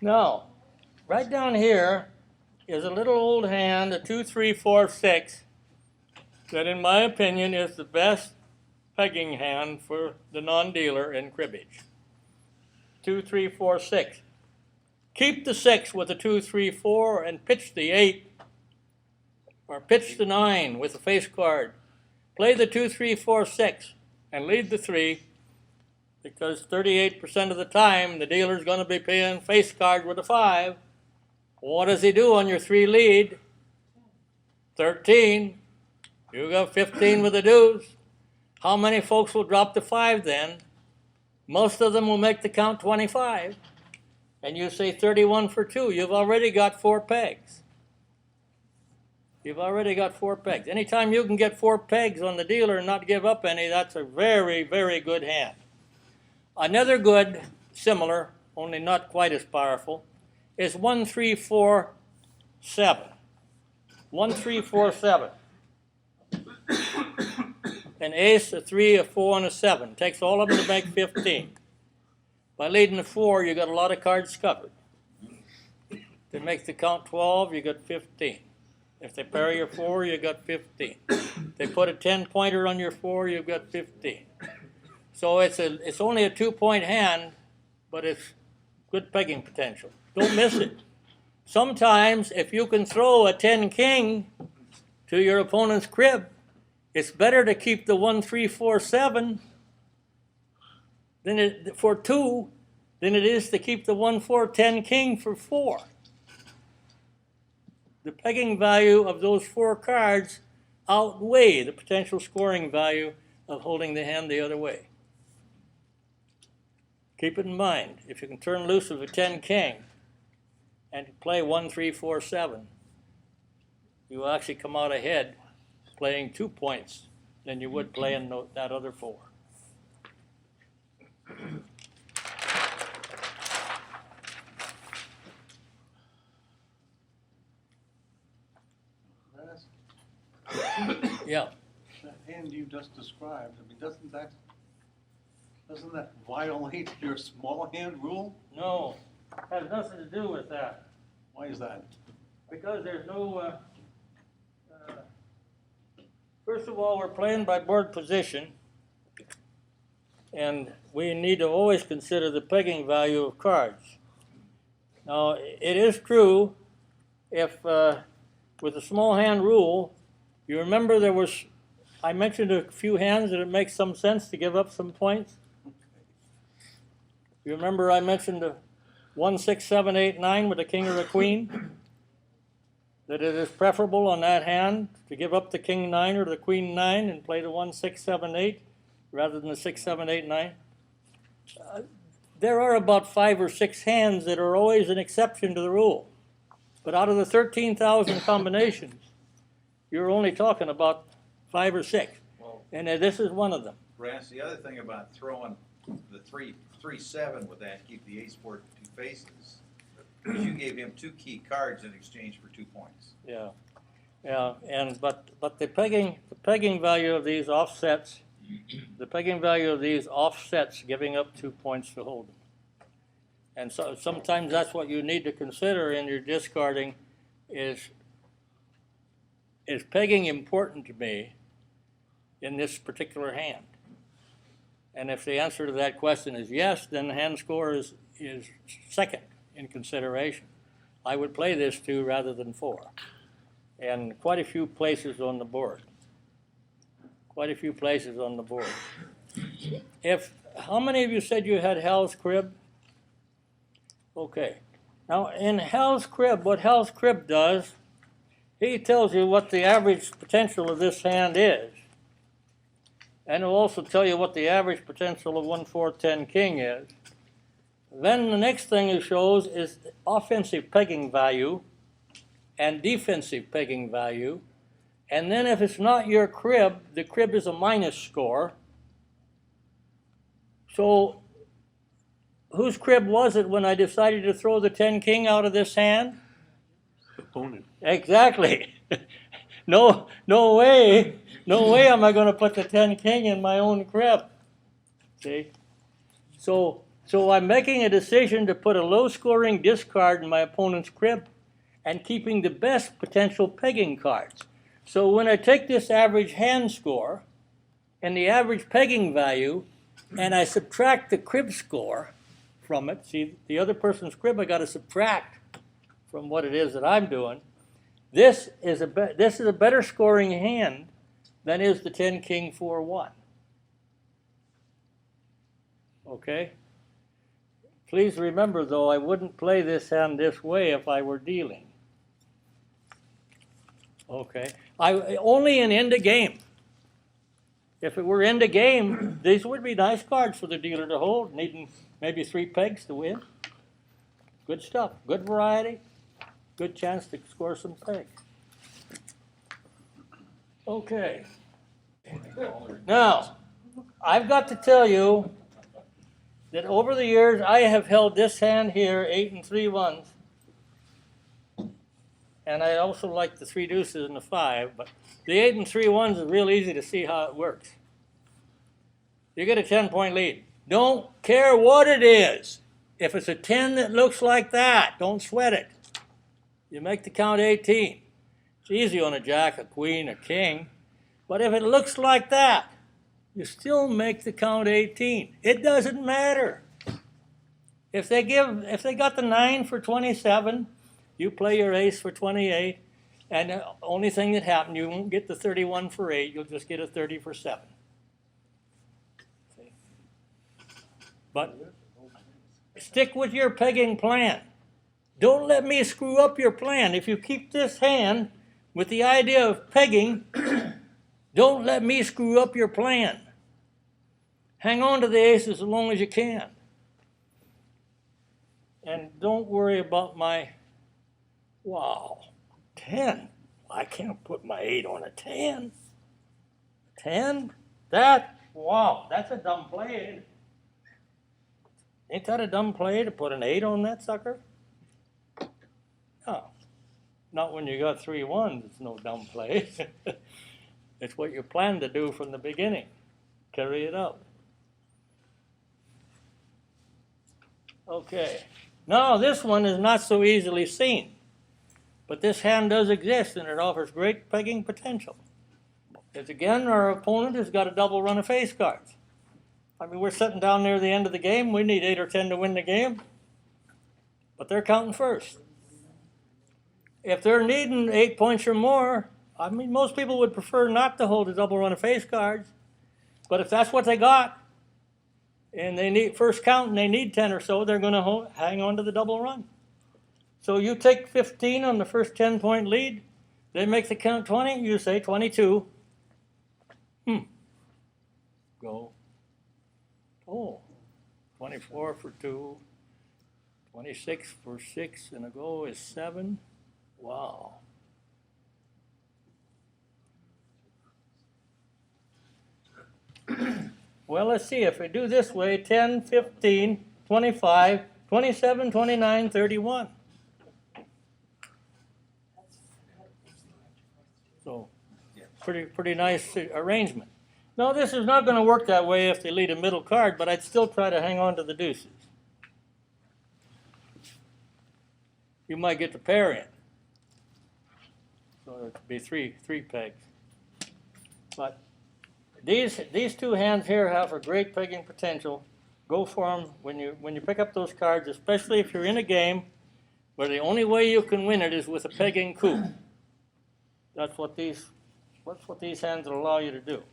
Now, right down here is a little old hand, a 2, 3, 4, 6, that in my opinion is the best pegging hand for the non-dealer in cribbage. 2, 3, 4, 6. Keep the 6 with a 2, 3, 4 and pitch the 8, or pitch the 9 with a face card. Play the 2, 3, 4, 6 and lead the 3, because 38% of the time the dealer's going to be paying face card with a 5. What does he do on your 3 lead? 13. You got 15 with the deuce. How many folks will drop the 5 then? Most of them will make the count 25. And you say 31 for 2. You've already got 4 pegs. You've already got 4 pegs. Anytime you can get 4 pegs on the dealer and not give up any, that's a very, very good hand. Another good, similar, only not quite as powerful, is 1, 3, 4, 7. 1, 3, 4, 7. An ace, a 3, a 4, and a 7. Takes all of them to make 15. By leading the 4, you got a lot of cards covered. They make the count 12, you got 15. If they pair your 4, you got 15. They put a 10-pointer on your 4, you've got 15. So it's only a 2-point hand, but it's good pegging potential. Don't miss it. Sometimes, if you can throw a 10-king to your opponent's crib, it's better to keep the 1, 3, 4, 7 for 2 than it is to keep the 1, 4, 10 king for 4. The pegging value of those 4 cards outweigh the potential scoring value of holding the hand the other way. Keep it in mind. If you can turn loose of a 10 king and play 1, 3, 4, 7, you will actually come out ahead playing 2 points than you would playing that other 4. Yeah. That hand you just described, I mean, doesn't that violate your small hand rule? No, has nothing to do with that. Why is that? Because there's no, first of all, we're playing by board position, and we need to always consider the pegging value of cards. Now, it is true if, with the small hand rule, you remember I mentioned a few hands that it makes some sense to give up some points. You remember I mentioned the 1, 6, 7, 8, 9 with a king or a queen? That it is preferable on that hand to give up the king 9 or the queen 9 and play the 1, 6, 7, 8 rather than the 6, 7, 8, 9. There are about 5 or 6 hands that are always an exception to the rule. But out of the 13,000 combinations, you're only talking about 5 or 6. Well, And this is one of them. RAS, the other thing about throwing the 3-7 with that, keep the ace board 2 faces, is you gave him 2 key cards in exchange for 2 points. Yeah, yeah, and but the pegging value of these offsets, giving up 2 points to hold them. And so sometimes that's what you need to consider in your discarding is pegging important to me in this particular hand? And if the answer to that question is yes, then the hand score is second in consideration. I would play this 2 rather than 4. And quite a few places on the board. How many of you said you had Hal's crib? Okay. Now in Hal's crib, what Hal's crib does, he tells you what the average potential of this hand is. And it'll also tell you what the average potential of 1, 4, 10 king is. Then the next thing it shows is offensive pegging value and defensive pegging value. And then if it's not your crib, the crib is a minus score. So whose crib was it when I decided to throw the 10 king out of this hand? Opponent. Exactly. No way am I going to put the 10 king in my own crib. See? So So I'm making a decision to put a low-scoring discard in my opponent's crib and keeping the best potential pegging cards. So when I take this average hand score and the average pegging value, and I subtract the crib score from it, see, the other person's crib I got to subtract from what it is that I'm doing, this is a better scoring hand than is the 10 king 4 1. Okay? Please remember, though, I wouldn't play this hand this way if I were dealing. Okay? Only in end of game. If it were end of game, these would be nice cards for the dealer to hold, needing maybe 3 pegs to win. Good stuff. Good variety. Good chance to score some pegs. Okay. Now, I've got to tell you that over the years, I have held this hand here, 8 and 3 1s. And I also like the 3 deuces and the 5, but the 8 and 3 1s is real easy to see how it works. You get a 10-point lead. Don't care what it is. If it's a 10 that looks like that, don't sweat it. You make the count 18. It's easy on a jack, a queen, a king. But if it looks like that, you still make the count 18. It doesn't matter. If they got the 9 for 27, you play your ace for 28, and the only thing that happened, you won't get the 31 for 8, you'll just get a 30 for 7. See? But stick with your pegging plan. Don't let me screw up your plan. If you keep this hand with the idea of pegging, don't let me screw up your plan. Hang on to the aces as long as you can. And don't worry about my, wow, 10. I can't put my 8 on a 10. 10? Wow, that's a dumb play, ain't it? Ain't that a dumb play to put an 8 on that sucker? No. Not when you got 3 1s, it's no dumb play. It's what you planned to do from the beginning. Carry it out. Okay. Now this one is not so easily seen, but this hand does exist and it offers great pegging potential. As again, our opponent has got a double run of face cards. I mean, we're sitting down near the end of the game. We need 8 or 10 to win the game, but they're counting first. If they're needing 8 points or more, I mean, most people would prefer not to hold a double run of face cards, but if that's what they got, and they need first count and they need 10 or so, they're going to hang on to the double run. So you take 15 on the first 10-point lead, they make the count 20, you say 22. Go. Oh, 24 for 2, 26 for 6, and a go is 7. Wow. Well, let's see. If we do this way, 10, 15, 25, 27, 29, 31. So, pretty nice arrangement. Now, this is not going to work that way if they lead a middle card, but I'd still try to hang on to the deuces. You might get the pair in. So it'd be three pegs. But these 2 hands here have a great pegging potential. Go for them when you pick up those cards, especially if you're in a game where the only way you can win it is with a pegging coup. That's what these hands will allow you to do.